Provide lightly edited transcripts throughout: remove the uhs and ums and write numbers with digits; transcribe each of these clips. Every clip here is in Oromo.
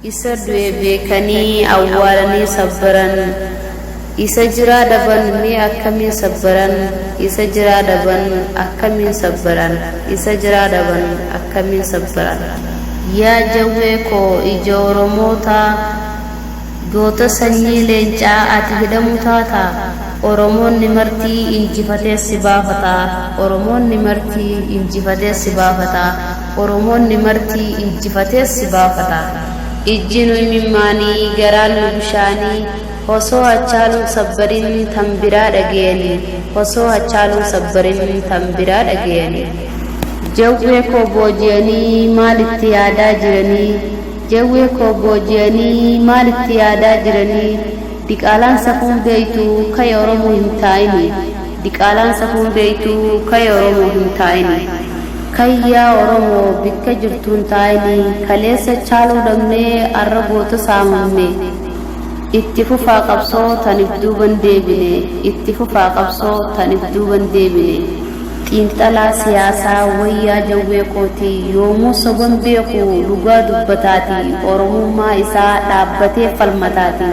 isa du'e beekanii awwaalanii sabbaran isa jiraa dhaban mee akkamiin sabbaran isa jiraa dhaban akkamiin sabbaran isa jiraa dhaban akkamiin sabbaran yaa jawwee koo ija Oromoota goota sanyii leencaa ati hidhamu taata Oromoonni martii injifatee si baafata Oromoonni martii injifatee si baafata Oromoonni martii injifatee si baafata ijjinu mimmaanii garaan bishaanii osoo hachaaluun sabbarin tan biraa dhageenye osoo hachaaluun sabbarin tan biraa dhageenye jawwee koo booji'anii maalitti yaadaa jiranii jawwee koo booji'anii maalitti yaadaa jiranii diqaalaan safuun beeytu kaya Oromoo hin taa'ini diqaalaan safuun beeytu kaya Oromoo hin taa'ini kayyaa Oromoo bikka jirtuun taa'ini kaleessa chaaluu dhabnee arra goota saamamne itti fufaa qabsoo tanif duuban deebine itti fufaa qabsoo tanif duuban deebine xiinxalaa siyaasaa wayyaa jawwee kooti yoomuu soban beeku dhugaa dubbataati Oromummaa isaa dhaabbatee falmataati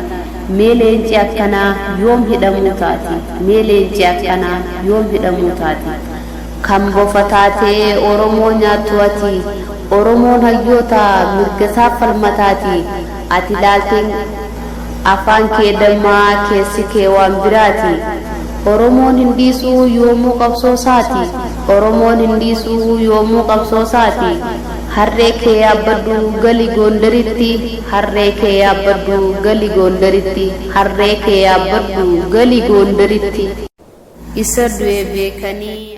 mee leenci akkanaa yoom hidhamuu taati mee leenci akkanaa yoom hidhamuu taati kan bofataatee Oromoo nyaattu ati Oromoon hayyoota mirgasaa falmataati ati laalteen afaan kee dammaa keessi kee waan biraati Oromoon hin dhiisuu yoomuu qabsoo saati Oromoon hin dhiisuu yoomuu qabsoo saati harree kee yaabbadhu gali Gondaritti harree kee yaabbadhu gali Gondaritti harree kee yaabbadhu gali Gondaritti isa du'e beekanii